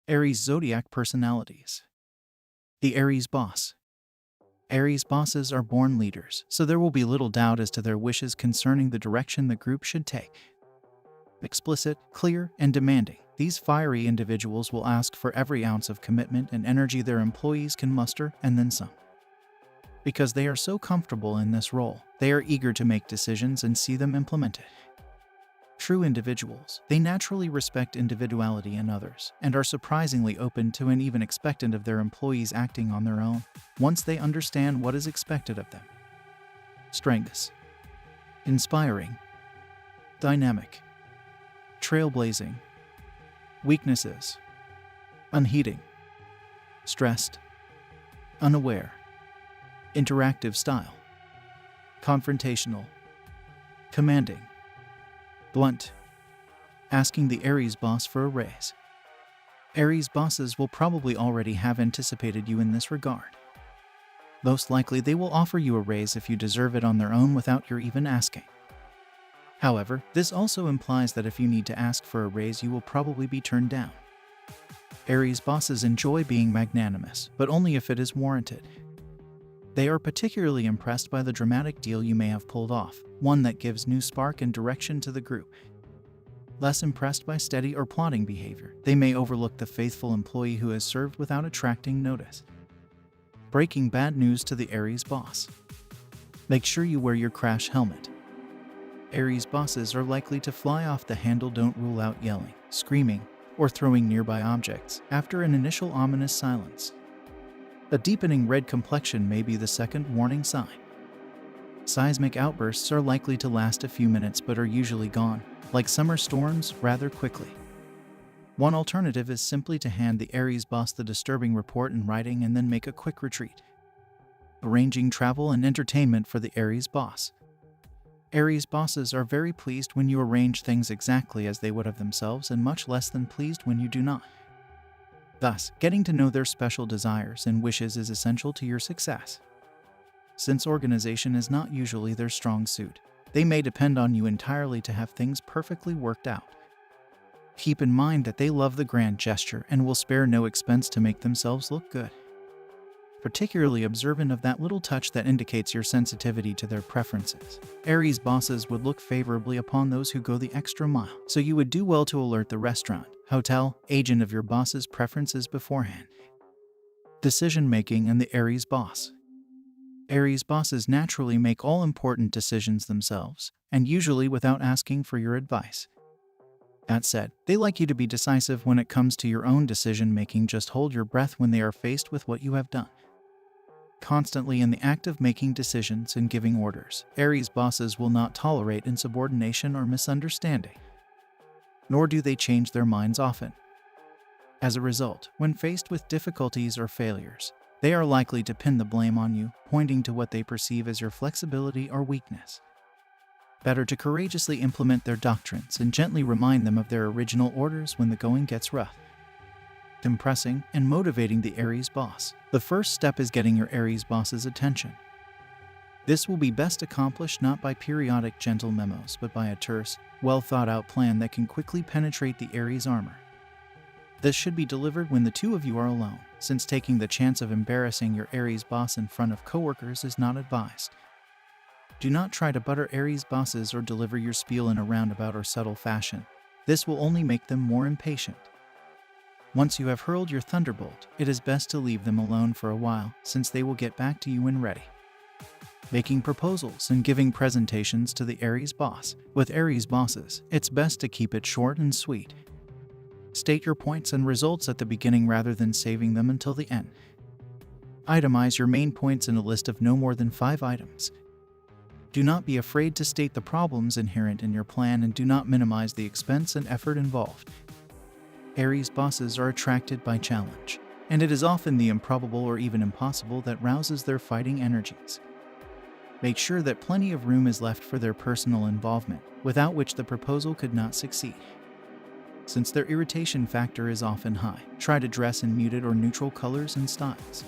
Aries Zodiac personalities. The Aries boss. Aries bosses are born leaders, so there will be little doubt as to their wishes concerning the direction the group should take. Explicit, clear, and demanding, these fiery individuals will ask for every ounce of commitment and energy their employees can muster, and then some. Because they are so comfortable in this role, they are eager to make decisions and see them implemented. True individuals, they naturally respect individuality in others, and are surprisingly open to and even expectant of their employees acting on their own, once they understand what is expected of them. Strengths: inspiring, dynamic, trailblazing. Weaknesses: unheeding, stressed, unaware, interactive style, confrontational, commanding, blunt. Asking the Aries boss for a raise. Aries bosses will probably already have anticipated you in this regard. Most likely they will offer you a raise if you deserve it on their own without your even asking. However, this also implies that if you need to ask for a raise, you will probably be turned down. Aries bosses enjoy being magnanimous, but only if it is warranted. They are particularly impressed by the dramatic deal you may have pulled off, one that gives new spark and direction to the group. Less impressed by steady or plotting behavior, they may overlook the faithful employee who has served without attracting notice. Breaking bad news to the Aries boss. Make sure you wear your crash helmet. Aries bosses are likely to fly off the handle. Don't rule out yelling, screaming, or throwing nearby objects after an initial ominous silence. A deepening red complexion may be the second warning sign. Seismic outbursts are likely to last a few minutes but are usually gone, like summer storms, rather quickly. One alternative is simply to hand the Aries boss the disturbing report in writing and then make a quick retreat. Arranging travel and entertainment for the Aries boss. Aries bosses are very pleased when you arrange things exactly as they would have themselves, and much less than pleased when you do not. Thus, getting to know their special desires and wishes is essential to your success. Since organization is not usually their strong suit, they may depend on you entirely to have things perfectly worked out. Keep in mind that they love the grand gesture and will spare no expense to make themselves look good. Particularly observant of that little touch that indicates your sensitivity to their preferences. Aries bosses would look favorably upon those who go the extra mile, so you would do well to alert the restaurant, hotel, agent of your boss's preferences beforehand. Decision-making and the Aries boss. Aries bosses naturally make all important decisions themselves, and usually without asking for your advice. That said, they like you to be decisive when it comes to your own decision-making. Just hold your breath when they are faced with what you have done. Constantly in the act of making decisions and giving orders, Aries bosses will not tolerate insubordination or misunderstanding. Nor do they change their minds often. As a result, when faced with difficulties or failures, they are likely to pin the blame on you, pointing to what they perceive as your flexibility or weakness. Better to courageously implement their doctrines and gently remind them of their original orders when the going gets rough. Impressing and motivating the Aries boss. The first step is getting your Aries boss's attention. This will be best accomplished not by periodic gentle memos but by a terse, well-thought-out plan that can quickly penetrate the Aries armor. This should be delivered when the two of you are alone, since taking the chance of embarrassing your Aries boss in front of coworkers is not advised. Do not try to butter Aries bosses or deliver your spiel in a roundabout or subtle fashion. This will only make them more impatient. Once you have hurled your thunderbolt, it is best to leave them alone for a while, since they will get back to you when ready. Making proposals and giving presentations to the Aries boss. With Aries bosses, it's best to keep it short and sweet. State your points and results at the beginning rather than saving them until the end. Itemize your main points in a list of no more than 5 items. Do not be afraid to state the problems inherent in your plan, and do not minimize the expense and effort involved. Aries bosses are attracted by challenge, and it is often the improbable or even impossible that rouses their fighting energies. Make sure that plenty of room is left for their personal involvement, without which the proposal could not succeed. Since their irritation factor is often high, try to dress in muted or neutral colors and styles.